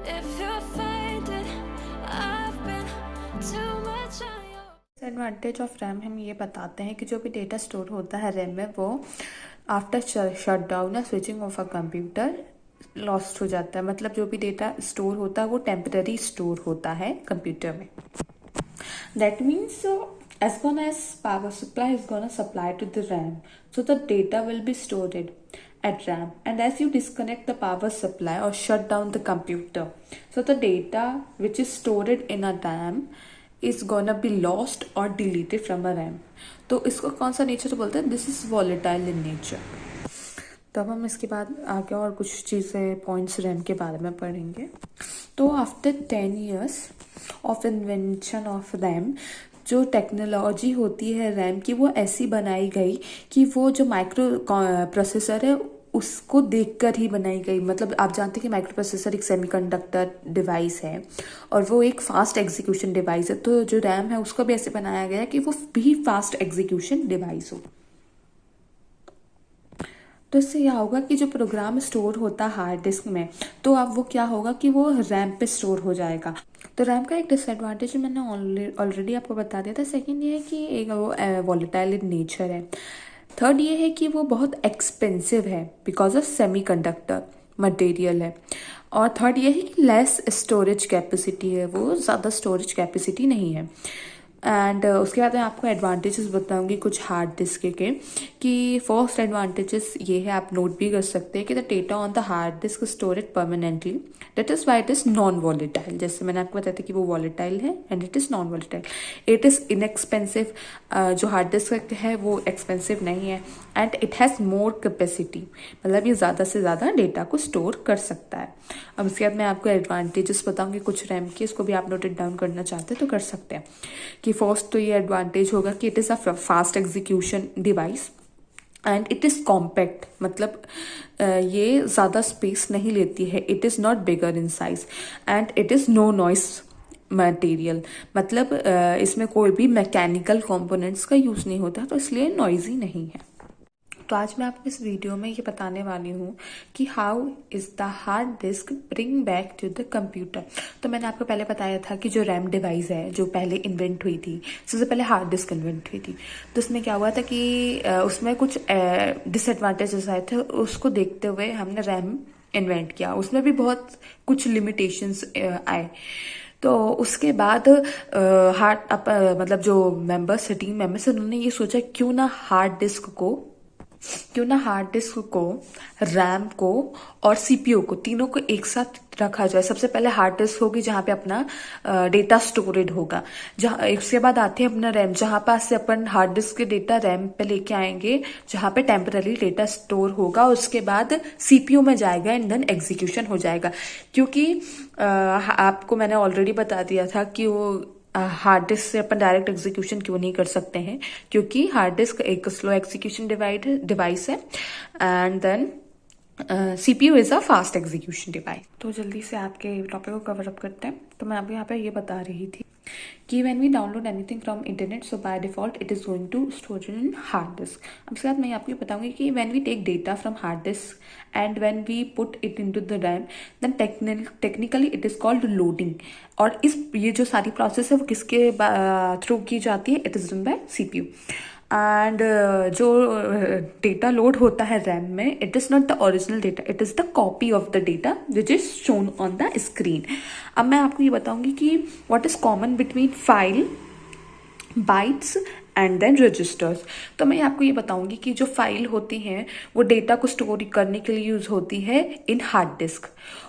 if you find it. I've been too much on your. Advantage of RAM हम ये बताते हैं कि जो भी डेटा स्टोर होता है रैम में वो आफ्टर शट डाउन या switching of a computer lost हो जाता है। मतलब जो भी डेटा स्टोर होता है वो टेम्पररी स्टोर होता है कंप्यूटर में। That means as soon as power supply is gonna supply to the RAM, so the data will be stored at RAM, and as you disconnect the power supply or shut down the computer, so the data which is stored in a RAM is gonna be lost or deleted from a RAM। तो इसको कौन सा nature बोलते हैं? This is volatile in nature. तो अब हम इसके बाद आगे और कुछ चीज़ें पॉइंट्स रैम के बारे में पढ़ेंगे। तो after 10 years of invention of RAM, जो टेक्नोलॉजी होती है रैम की वो ऐसी बनाई गई कि वो जो माइक्रो प्रोसेसर है उसको देखकर ही बनाई गई। मतलब आप जानते हैं कि माइक्रो प्रोसेसर एक सेमीकंडक्टर डिवाइस है और वो एक फास्ट एग्जीक्यूशन डिवाइस है। तो जो रैम है उसको भी ऐसे बनाया गया है कि वो भी फास्ट एग्जीक्यूशन डिवाइस हो। तो इससे यह होगा कि जो प्रोग्राम स्टोर होता है हार्ड डिस्क में, तो अब वो क्या होगा कि वो रैम पे स्टोर हो जाएगा। तो रैम का एक डिसएडवांटेज मैंने ऑलरेडी आपको बता दिया था। सेकंड ये है कि एक वो वॉलेटाइल इन नेचर है। थर्ड ये है कि वो बहुत एक्सपेंसिव है बिकॉज ऑफ सेमीकंडक्टर मटेरियल है। और थर्ड ये है कि लेस स्टोरेज कैपेसिटी है, वो ज़्यादा स्टोरेज कैपेसिटी नहीं है। एंड उसके बाद मैं आपको एडवांटेजेस बताऊंगी कुछ हार्ड डिस्क के। कि फर्स्ट एडवांटेजेस ये है, आप नोट भी कर सकते हैं कि the data on the hard disc storeyed permanently, that is why it is non volatile. जैसे मैंने आपको बताया था कि वो वॉलेटाइल है and it is non volatile. It is inexpensive, जो हार्ड डिस्क है वो एक्सपेंसिव नहीं है। And it has more capacity, मतलब ये ज़्यादा से ज़्यादा डेटा को स्टोर कर सकता है। अब उसके बाद मैं आपको एडवांटेजेस बताऊंगी कुछ रैम के, इसको भी आप नोट इट डाउन करना चाहते हैं तो कर सकते हैं। कि फर्स्ट तो ये एडवांटेज होगा कि it is a fast execution device and it is compact. मतलब ये ज़्यादा स्पेस नहीं लेती है। It is not bigger in size and it is no noise material. मतलब इसमें कोई भी मैकेनिकल कंपोनेंट्स का यूज़ नहीं होता, तो इसलिए नॉइजी नहीं है। तो आज मैं आपको इस वीडियो में ये बताने वाली हूँ कि how is the hard disk bring back to the computer. तो मैंने आपको पहले बताया था कि जो रैम डिवाइस है जो पहले इन्वेंट हुई थी, सबसे पहले हार्ड डिस्क इन्वेंट हुई थी। तो उसमें क्या हुआ था कि उसमें कुछ डिसएडवांटेजेस आए थे, उसको देखते हुए हमने रैम इन्वेंट किया। उसमें भी बहुत कुछ लिमिटेशंस आए। तो उसके बाद मतलब जो मेंबर्स टीम मेंबर्स, उन्होंने ये सोचा क्यों ना हार्ड डिस्क को, रैम को और सीपीयू को, तीनों को एक साथ रखा जाए। सबसे पहले हार्ड डिस्क होगी जहाँ पे अपना डेटा स्टोरेड होगा, जहाँ इसके बाद आते हैं अपना रैम, जहाँ पास से अपन हार्ड डिस्क के डेटा रैम पे लेके आएंगे जहाँ पे टेम्पररी डेटा स्टोर होगा। उसके बाद सीपीयू में जाएगा एंड देन एग्जीक्यूशन हो जाएगा। क्योंकि आपको मैंने ऑलरेडी बता दिया था कि वो हार्ड डिस्क से अपन डायरेक्ट एग्जीक्यूशन क्यों नहीं कर सकते हैं, क्योंकि हार्ड डिस्क एक स्लो एग्जीक्यूशन डिवाइस है and then CPU is a fast execution device. तो जल्दी से आपके टॉपिक को कवर अप करते हैं। तो मैं आपको यहाँ पे ये बता रही थी कि when we download anything from internet, so by default it is going to store in hard disk. अब इसके बाद मैं आपको ये बताऊंगी कि when we take data from hard disk and when we put it into the RAM, then technically it is called loading. और ये जो सारी प्रोसेस है वो किसके थ्रू की जाती है? It is done by CPU. And जो डेटा लोड होता है रैम में, it is not the original data, it is the copy of the data which is shown on the screen. अब मैं आपको ये बताऊंगी कि what is common between file, bytes and then registers. तो मैं आपको ये बताऊंगी कि जो फाइल होती हैं वो डेटा को स्टोर करने के लिए यूज़ होती है इन हार्ड डिस्क।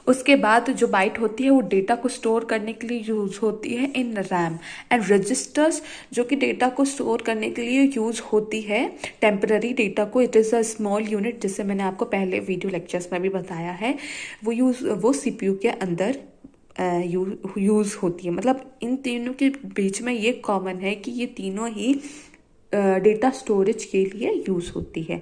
उसके बाद जो बाइट होती है वो डेटा को स्टोर करने के लिए यूज़ होती है इन रैम। एंड रजिस्टर्स जो कि डेटा को स्टोर करने के लिए यूज़ होती है टेम्पररी डेटा को। It is a small unit, जिससे मैंने आपको पहले वीडियो लेक्चर्स में भी बताया है। वो सीपीयू के अंदर यूज़ होती है। मतलब इन तीनों के बीच में ये कॉमन है कि ये तीनों ही डेटा स्टोरेज के लिए यूज़ होती है।